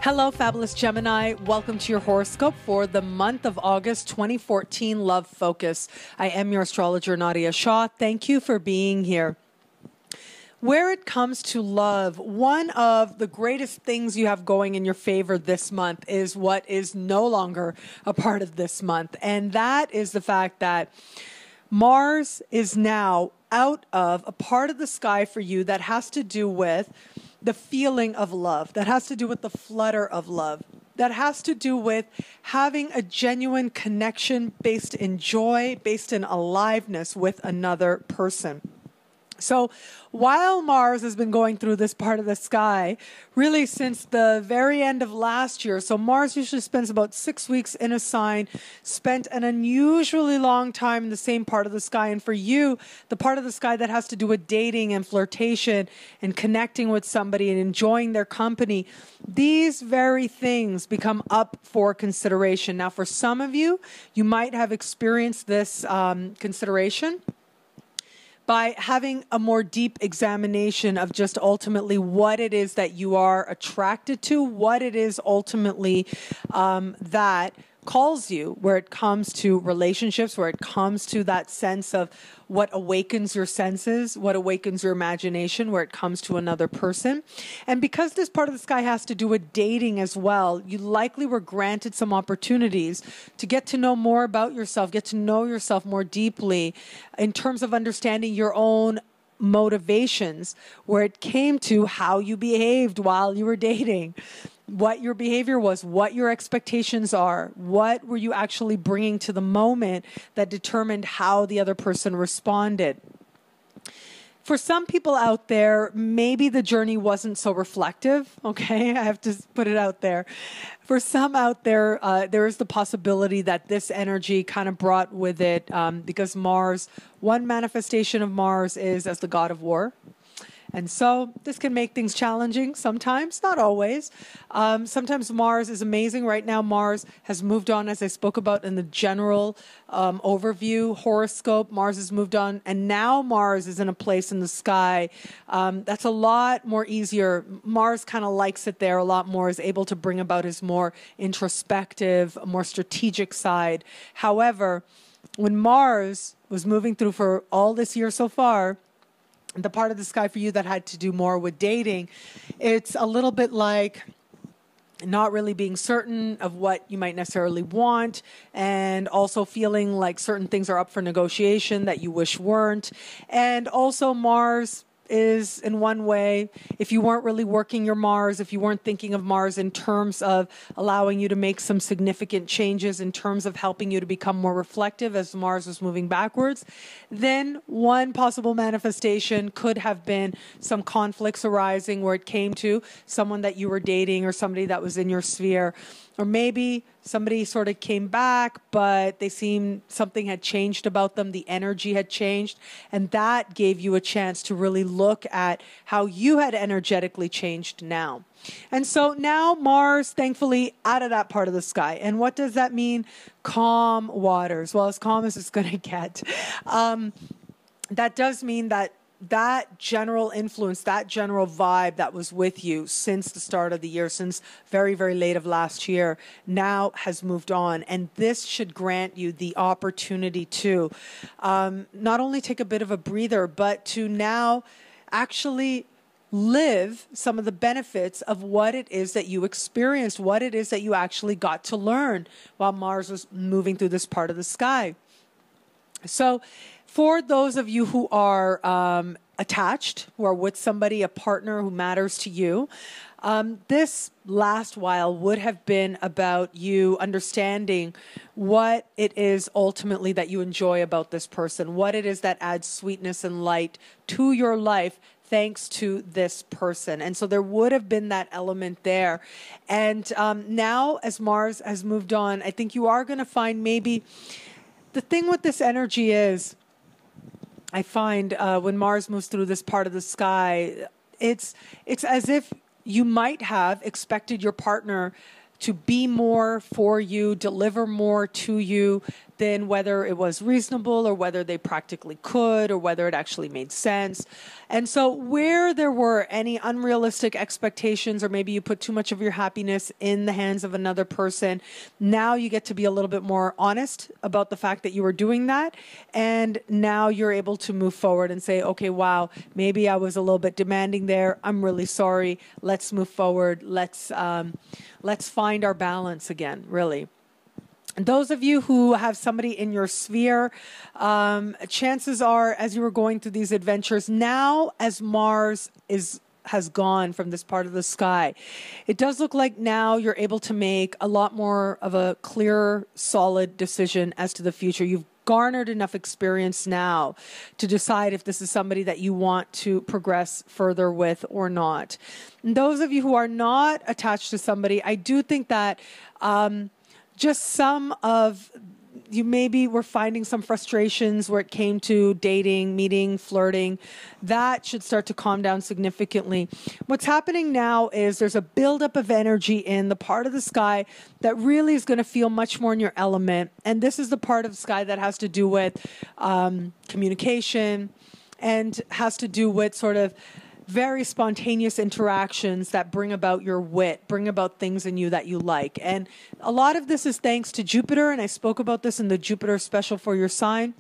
Hello, fabulous Gemini. Welcome to your horoscope for the month of August 2014 Love Focus. I am your astrologer, Nadiya Shah. Thank you for being here. Where it comes to love, one of the greatest things you have going in your favor this month is what is no longer a part of this month. And that is the fact that Mars is now out of a part of the sky for you that has to do with the feeling of love, that has to do with the flutter of love, that has to do with having a genuine connection based in joy, based in aliveness with another person. So while Mars has been going through this part of the sky, really since the very end of last year, so Mars usually spends about 6 weeks in a sign, spent an unusually long time in the same part of the sky. And for you, the part of the sky that has to do with dating and flirtation and connecting with somebody and enjoying their company, these very things become up for consideration. Now, for some of you, you might have experienced this consideration by having a more deep examination of just ultimately what it is that you are attracted to, what it is ultimately that calls you, where it comes to relationships, where it comes to that sense of what awakens your senses, what awakens your imagination, where it comes to another person. And because this part of the sky has to do with dating as well, you likely were granted some opportunities to get to know more about yourself, get to know yourself more deeply in terms of understanding your own motivations, where it came to how you behaved while you were dating, what your behavior was, what your expectations are, what were you actually bringing to the moment that determined how the other person responded. For some people out there, maybe the journey wasn't so reflective, okay? I have to put it out there. For some out there, there is the possibility that this energy kind of brought with it, because Mars, one manifestation of Mars is as the god of war. And so this can make things challenging sometimes, not always. Sometimes Mars is amazing. Right now, Mars has moved on, as I spoke about in the general overview horoscope. Mars has moved on, and now Mars is in a place in the sky that's a lot more easier. Mars kind of likes it there a lot more, is able to bring about his more introspective, more strategic side. However, when Mars was moving through for all this year so far, the part of the sky for you that had to do more with dating, it's a little bit like not really being certain of what you might necessarily want, and also feeling like certain things are up for negotiation that you wish weren't. And also Mars is, in one way, if you weren't really working your Mars, if you weren't thinking of Mars in terms of allowing you to make some significant changes, in terms of helping you to become more reflective as Mars was moving backwards, then one possible manifestation could have been some conflicts arising where it came to someone that you were dating or somebody that was in your sphere. Or maybe somebody sort of came back, but they seemed something had changed about them. The energy had changed. And that gave you a chance to really look at how you had energetically changed now. And so now Mars, thankfully, out of that part of the sky. And what does that mean? Calm waters. Well, as calm as it's going to get. That does mean that that general influence, that general vibe that was with you since the start of the year, since very, very late of last year, now has moved on. And this should grant you the opportunity to not only take a bit of a breather, but to now actually live some of the benefits of what it is that you experienced, what it is that you actually got to learn while Mars was moving through this part of the sky. So for those of you who are attached, who are with somebody, a partner who matters to you, this last while would have been about you understanding what it is ultimately that you enjoy about this person, what it is that adds sweetness and light to your life thanks to this person. And so there would have been that element there. And now as Mars has moved on, I think you are going to find maybe the thing with this energy is, I find when Mars moves through this part of the sky, it's as if you might have expected your partner to be more for you, deliver more to you, than whether it was reasonable or whether they practically could or whether it actually made sense. And so where there were any unrealistic expectations, or maybe you put too much of your happiness in the hands of another person, now you get to be a little bit more honest about the fact that you were doing that. And now you're able to move forward and say, okay, wow, maybe I was a little bit demanding there. I'm really sorry. Let's move forward. Let's find our balance again, really. Those of you who have somebody in your sphere, chances are, as you were going through these adventures, now as Mars has gone from this part of the sky, it does look like now you're able to make a lot more of a clear, solid decision as to the future. You've garnered enough experience now to decide if this is somebody that you want to progress further with or not. And those of you who are not attached to somebody, I do think that just some of you maybe were finding some frustrations where it came to dating, meeting, flirting. That should start to calm down significantly. What's happening now is there's a buildup of energy in the part of the sky that really is going to feel much more in your element. And this is the part of the sky that has to do with communication and has to do with sort of very spontaneous interactions that bring about your wit, bring about things in you that you like. And a lot of this is thanks to Jupiter, and I spoke about this in the Jupiter special for your sign.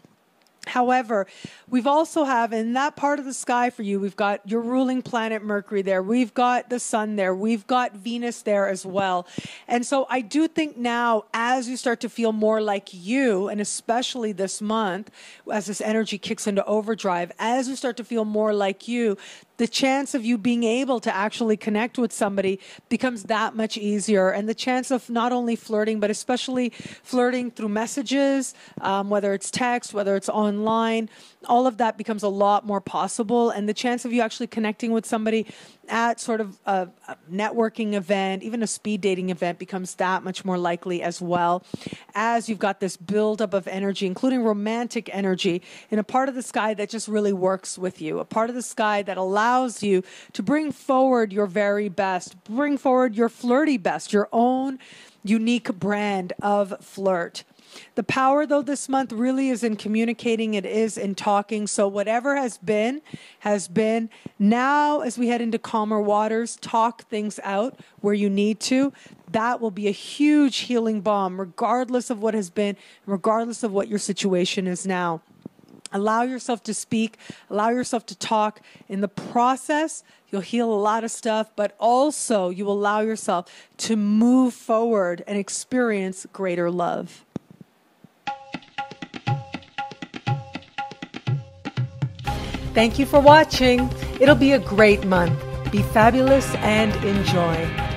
However, we've also have in that part of the sky for you, we've got your ruling planet Mercury there. We've got the sun there. We've got Venus there as well. And so I do think now, as you start to feel more like you, and especially this month, as this energy kicks into overdrive, as you start to feel more like you, the chance of you being able to actually connect with somebody becomes that much easier. And the chance of not only flirting, but especially flirting through messages, whether it's text, whether it's online, all of that becomes a lot more possible. And the chance of you actually connecting with somebody at sort of a networking event, even a speed dating event, becomes that much more likely as well, as you've got this buildup of energy, including romantic energy, in a part of the sky that just really works with you, a part of the sky that allows you to bring forward your very best, bring forward your flirty best, your own unique brand of flirt. The power, though, this month really is in communicating. It is in talking. So whatever has been, has been. Now, as we head into calmer waters, talk things out where you need to. That will be a huge healing balm, regardless of what has been, regardless of what your situation is now. Allow yourself to speak. Allow yourself to talk. In the process, you'll heal a lot of stuff, but also you allow yourself to move forward and experience greater love. Thank you for watching. It'll be a great month. Be fabulous and enjoy.